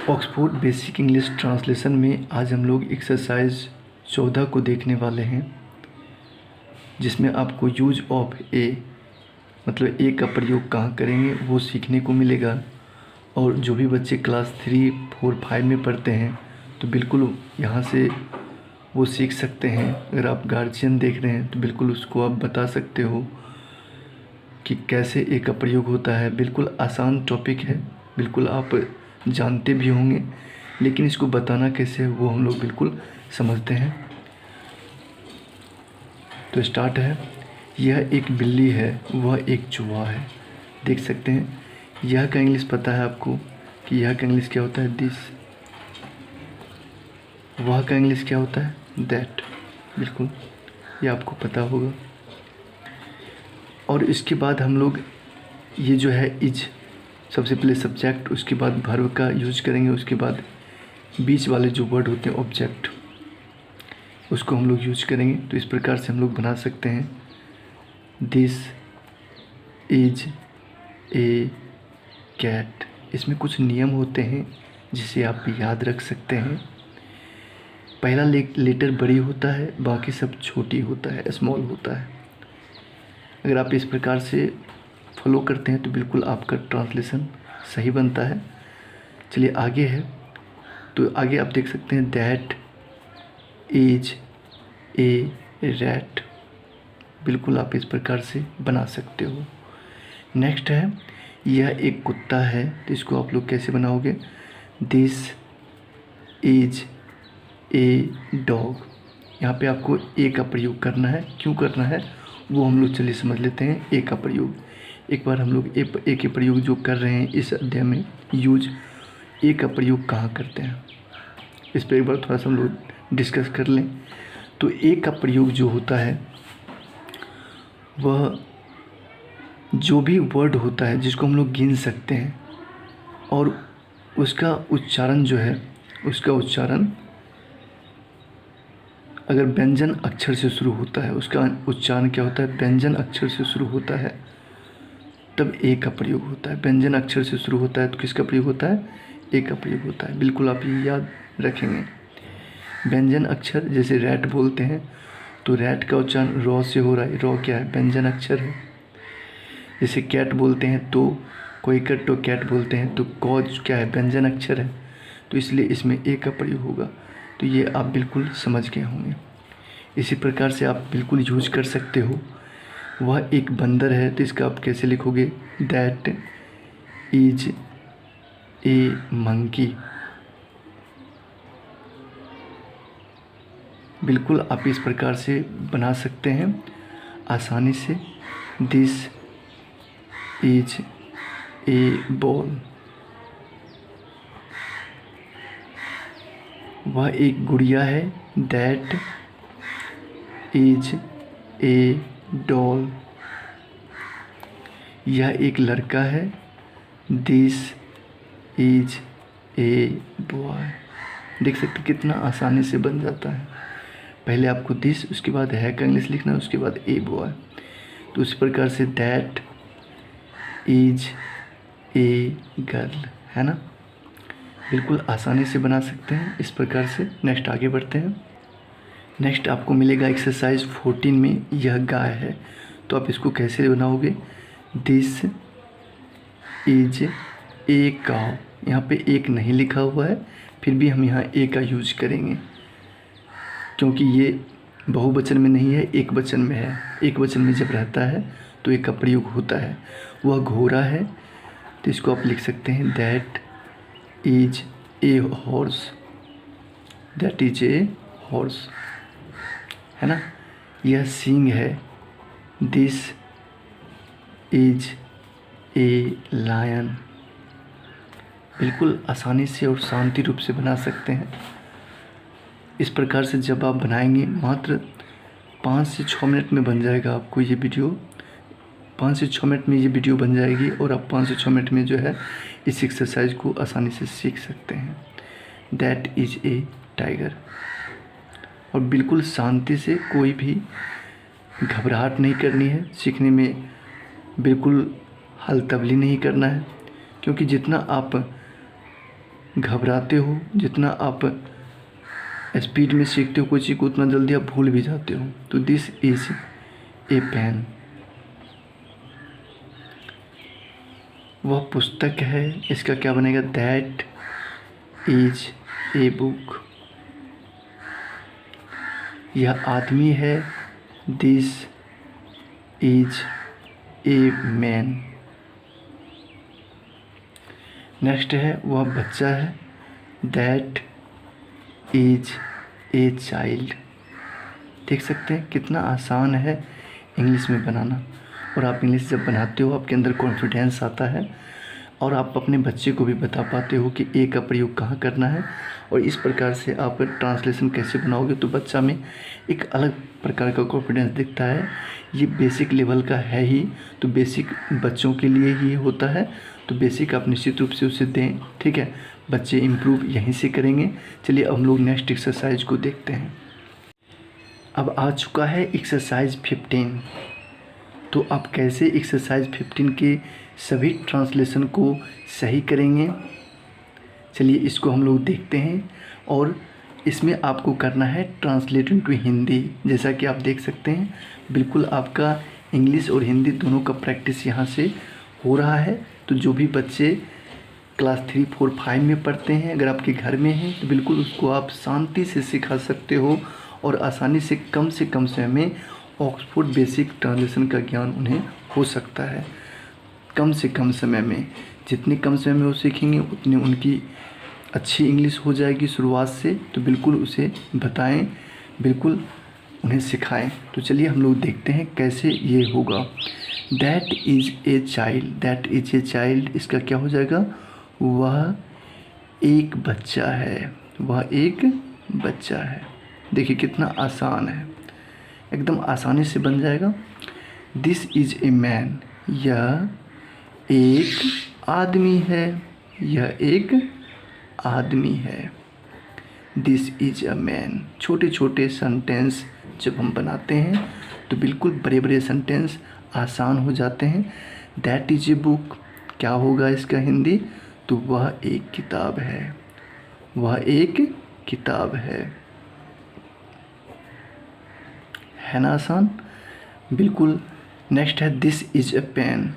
Oxford basic English translation में आज हम लोग एक्सरसाइज 14 को देखने वाले हैं, जिसमें आपको यूज ऑफ ए मतलब ए का प्रयोग कहाँ करेंगे वो सीखने को मिलेगा। और जो भी बच्चे क्लास 3, 4, 5 में पढ़ते हैं तो बिल्कुल यहाँ से वो सीख सकते हैं। अगर आप गार्जियन देख रहे हैं तो बिल्कुल उसको आप बता सकते हो कि कैसे ए का प्रयोग होता है। बिल्कुल आसान टॉपिक है, बिल्कुल आप जानते भी होंगे, लेकिन इसको बताना कैसे है वो हम लोग बिल्कुल समझते हैं। तो स्टार्ट है। यह एक बिल्ली है, वह एक चूहा है। देख सकते हैं यह का इंग्लिश पता है आपको कि यह का इंग्लिश क्या होता है, दिस। वह का इंग्लिश क्या होता है, दैट। बिल्कुल ये आपको पता होगा। और इसके बाद हम लोग ये जो है इज, सबसे पहले सब्जेक्ट, उसके बाद वर्ब का यूज करेंगे, उसके बाद बीच वाले जो वर्ड होते हैं ऑब्जेक्ट, उसको हम लोग यूज करेंगे। तो इस प्रकार से हम लोग बना सकते हैं, दिस इज ए कैट। इसमें कुछ नियम होते हैं जिसे आप याद रख सकते हैं। पहला लेटर बड़ी होता है, बाकी सब छोटी होता है, स्मॉल होता है। अगर आप इस प्रकार से फॉलो करते हैं तो बिल्कुल आपका ट्रांसलेशन सही बनता है। चलिए आगे है। तो आगे आप देख सकते हैं, दैट इज ए रैट। बिल्कुल आप इस प्रकार से बना सकते हो। नेक्स्ट है, यह एक कुत्ता है। तो इसको आप लोग कैसे बनाओगे, दिस इज ए डॉग। यहाँ पे आपको ए का प्रयोग करना है। क्यों करना है वो हम लोग चलिए समझ लेते हैं। ए का प्रयोग एक बार हम लोग ए के प्रयोग जो कर रहे हैं इस अध्याय में, यूज ए का प्रयोग कहाँ करते हैं इस पर एक बार थोड़ा सा हम लोग डिस्कस कर लें। तो ए का प्रयोग जो होता है वह जो भी वर्ड होता है जिसको हम लोग गिन सकते हैं और उसका उच्चारण जो है, उसका उच्चारण अगर व्यंजन अक्षर से शुरू होता है, उसका उच्चारण क्या होता है, व्यंजन अक्षर से शुरू होता है, तब ए का प्रयोग होता है। व्यंजन अक्षर से शुरू होता है तो किसका प्रयोग होता है, ए का प्रयोग होता है। बिल्कुल आप ये याद रखेंगे। व्यंजन अक्षर, जैसे रैट बोलते हैं तो रैट का उच्चारण रॉ से हो रहा है, रॉ क्या है, व्यंजन अक्षर है। जैसे कैट बोलते हैं तो कोई कट तो कैट बोलते हैं तो कॉज क्या है, व्यंजन अक्षर है, तो इसलिए इसमें ए का प्रयोग होगा। तो ये आप बिल्कुल समझ गए होंगे। इसी प्रकार से आप बिल्कुल यूज कर सकते हो। वह एक बंदर है तो इसका आप कैसे लिखोगे, दैट इज ए मंकी। बिल्कुल आप इस प्रकार से बना सकते हैं आसानी से, दिस इज ए बॉल। वह एक गुड़िया है, दैट इज ए डॉल। यह एक लड़का है, दिस इज ए बॉय। देख सकते कितना आसानी से बन जाता है। पहले आपको दिस, उसके बाद है का इंग्लिश लिखना है, उसके बाद ए बॉय। तो उसी प्रकार say that is a girl, है ना। बिल्कुल आसानी से बना सकते हैं इस प्रकार से। नेक्स्ट आगे बढ़ते हैं। नेक्स्ट आपको मिलेगा एक्सरसाइज 14 में, यह गाय है। तो आप इसको कैसे बनाओगे, दिस इज ए काउ। यहाँ पे एक नहीं लिखा हुआ है, फिर भी हम यहाँ ए का यूज करेंगे क्योंकि ये बहुवचन में नहीं है, एक वचन में है। एक वचन में जब रहता है तो ए का प्रयोग होता है। वह घोड़ा है तो इसको आप लिख सकते हैं, that is a horse. That is a horse, है ना। यह सिंह है, दिस इज ए लायन। बिल्कुल आसानी से और शांति रूप से बना सकते हैं। इस प्रकार से जब आप बनाएंगे मात्र 5 से 6 मिनट में बन जाएगा आपको ये वीडियो। 5 से 6 मिनट में ये वीडियो बन जाएगी और आप 5 से 6 मिनट में जो है इस एक्सरसाइज को आसानी से सीख सकते हैं। That is a tiger. और बिल्कुल शांति से, कोई भी घबराहट नहीं करनी है सीखने में, बिल्कुल हलतबली नहीं करना है, क्योंकि जितना आप घबराते हो, जितना आप स्पीड में सीखते हो कोई चीज़ को, उतना जल्दी आप भूल भी जाते हो। तो दिस इज ए पेन, वह पुस्तक है। इसका क्या बनेगा? That is a book. यह आदमी है। This is a man. Next है वह बच्चा है। That is a child. देख सकते हैं कितना आसान है इंग्लिश में बनाना। और आप इंग्लिश जब बनाते हो आपके अंदर कॉन्फिडेंस आता है और आप अपने बच्चे को भी बता पाते हो कि ए का प्रयोग कहाँ करना है। और इस प्रकार से आप ट्रांसलेशन कैसे बनाओगे तो बच्चा में एक अलग प्रकार का कॉन्फिडेंस दिखता है। ये बेसिक लेवल का है ही, तो बेसिक बच्चों के लिए ही होता है। तो बेसिक आप निश्चित रूप से उसे दें, ठीक है। बच्चे इम्प्रूव यहीं से करेंगे। चलिए अब हम लोग नेक्स्ट एक्सरसाइज को देखते हैं। अब आ चुका है एक्सरसाइज 15। तो आप कैसे एक्सरसाइज 15 के सभी ट्रांसलेशन को सही करेंगे, चलिए इसको हम लोग देखते हैं। और इसमें आपको करना है ट्रांसलेट इनटू हिंदी। जैसा कि आप देख सकते हैं बिल्कुल आपका इंग्लिश और हिंदी दोनों का प्रैक्टिस यहाँ से हो रहा है। तो जो भी बच्चे क्लास 3, 4, 5 में पढ़ते हैं, अगर आपके घर में हैं तो बिल्कुल उसको आप शांति से सिखा सकते हो और आसानी से कम समय में ऑक्सफोर्ड बेसिक ट्रांसलेशन का ज्ञान उन्हें हो सकता है। कम से कम समय में, जितनी कम समय में वो सीखेंगे उतनी उनकी अच्छी इंग्लिश हो जाएगी शुरुआत से। तो बिल्कुल उसे बताएं, बिल्कुल उन्हें सिखाएं। तो चलिए हम लोग देखते हैं कैसे ये होगा। That is a child. That is a child, इसका क्या हो जाएगा? वह एक बच्चा है। वह एक बच्चा है। देखिए कितना आसान है, एकदम आसानी से बन जाएगा। This is a man. यह एक आदमी है। यह एक आदमी है। This is a man. छोटे छोटे सेंटेंस जब हम बनाते हैं तो बिल्कुल बड़े बड़े सेंटेंस आसान हो जाते हैं। दैट इज ए बुक, क्या होगा इसका हिंदी? तो वह एक किताब है। वह एक किताब है ना आसान? बिल्कुल। नेक्स्ट है this is a pen.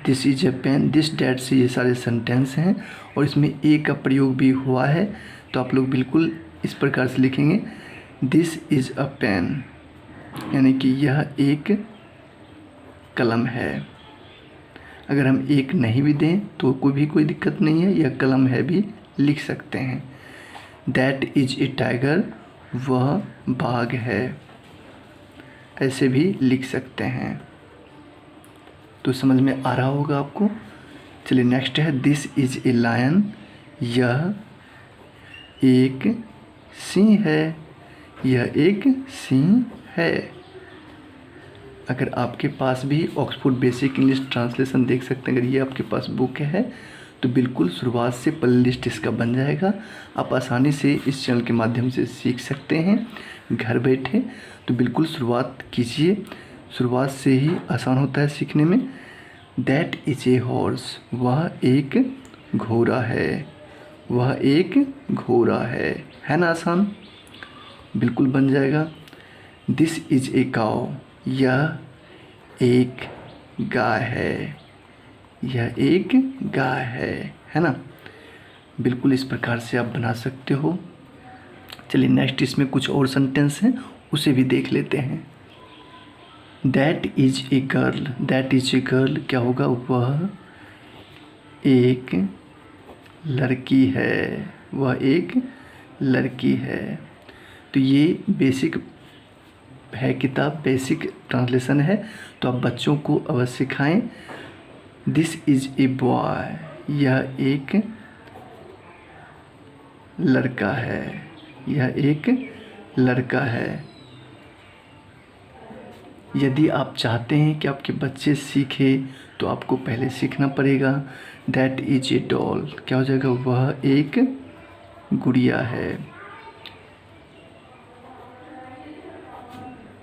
This is a pen, this that से ये सारे सेंटेंस हैं और इसमें ए का प्रयोग भी हुआ है। तो आप लोग बिल्कुल इस प्रकार से लिखेंगे, दिस इज़ अ पेन, यानी कि यह एक कलम है। अगर हम एक नहीं भी दें तो कोई दिक्कत नहीं है, यह कलम है भी लिख सकते हैं। दैट इज ए टाइगर, वह बाघ है, ऐसे भी लिख सकते हैं। तो समझ में आ रहा होगा आपको। चलिए नेक्स्ट है दिस इज ए लायन, यह एक सिंह है। यह एक सिंह है। अगर आपके पास भी ऑक्सफोर्ड बेसिक इंग्लिश ट्रांसलेशन देख सकते हैं, अगर ये आपके पास बुक है तो बिल्कुल शुरुआत से प्ले लिस्ट इसका बन जाएगा। आप आसानी से इस चैनल के माध्यम से सीख सकते हैं घर बैठे। तो बिल्कुल शुरुआत कीजिए, शुरुआत से ही आसान होता है सीखने में। दैट इज ए हॉर्स, वह एक घोड़ा है। वह एक घोड़ा है ना आसान? बिल्कुल बन जाएगा। दिस इज ए काउ, यह एक गाय है। यह एक गाय है ना? बिल्कुल इस प्रकार से आप बना सकते हो। चलिए नेक्स्ट इसमें कुछ और सेंटेंस हैं, उसे भी देख लेते हैं। That is a girl. That is a girl, क्या होगा? वह एक लड़की है। वह एक लड़की है। तो ये बेसिक है किताब, बेसिक ट्रांसलेशन है। तो आप बच्चों को अवश्य सिखाएं। दिस इज ए बॉय, यह एक लड़का है। यह एक लड़का है। यदि आप चाहते हैं कि आपके बच्चे सीखें तो आपको पहले सीखना पड़ेगा। दैट इज ए डॉल, क्या हो जाएगा? वह एक गुड़िया है।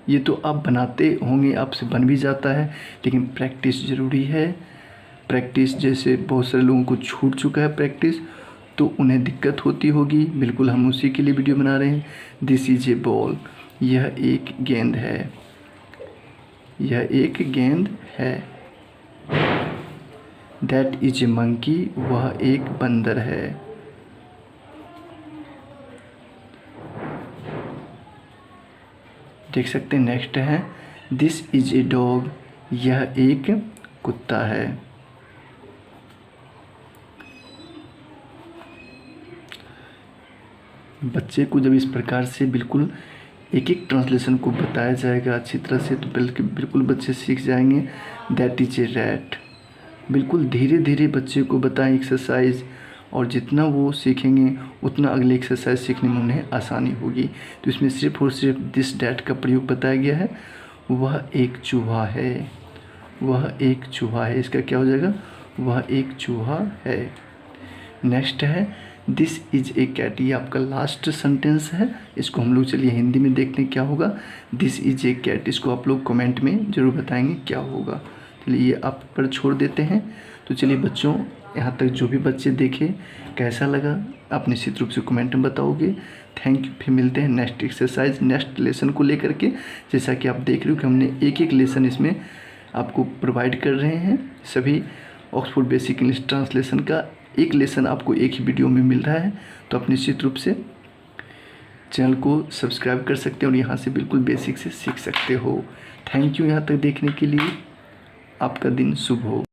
ये तो आप बनाते होंगे, आपसे बन भी जाता है, लेकिन प्रैक्टिस ज़रूरी है। प्रैक्टिस, जैसे बहुत सारे लोगों को छूट चुका है प्रैक्टिस, तो उन्हें दिक्कत होती होगी, बिल्कुल हम उसी के लिए वीडियो बना रहे हैं। दिस इज ए बॉल, यह एक गेंद है, यह एक गेंद है। दैट इज ए मंकी, वह एक बंदर है। देख सकते हैं नेक्स्ट है दिस इज ए डॉग, यह एक कुत्ता है। बच्चे को जब इस प्रकार से बिल्कुल एक एक ट्रांसलेशन को बताया जाएगा अच्छी तरह से, तो बिल्कुल बच्चे सीख जाएंगे। दैट इज ए रैट, बिल्कुल धीरे धीरे बच्चे को बताएं एक्सरसाइज, और जितना वो सीखेंगे उतना अगले एक्सरसाइज सीखने में उन्हें आसानी होगी। तो इसमें सिर्फ और सिर्फ दिस डैट का प्रयोग बताया गया है। वह एक चूहा है, वह एक चूहा है, इसका क्या हो जाएगा, वह एक चूहा है। नेक्स्ट है दिस इज ए कैट, ये आपका लास्ट सेंटेंस है। इसको हम लोग चलिए हिंदी में देखते हैं क्या होगा। दिस इज ए कैट, इसको आप लोग कमेंट में ज़रूर बताएंगे क्या होगा। चलिए ये आप पर छोड़ देते हैं। तो चलिए बच्चों, यहाँ तक जो भी बच्चे देखे कैसा लगा आप निश्चित रूप से कमेंट में बताओगे। Thank you. फिर मिलते हैं नेक्स्ट एक्सरसाइज, नेक्स्ट लेसन को लेकर के। जैसा कि आप देख रहे हो कि हमने एक एक लेसन इसमें आपको प्रोवाइड कर रहे हैं। सभी ऑक्सफोर्ड बेसिक इंग्लिश ट्रांसलेशन का एक लेसन आपको एक ही वीडियो में मिल रहा है। तो आप निश्चित रूप से चैनल को सब्सक्राइब कर सकते हैं और यहाँ से बिल्कुल बेसिक से सीख सकते हो। थैंक यू यहाँ तक देखने के लिए। आपका दिन शुभ हो।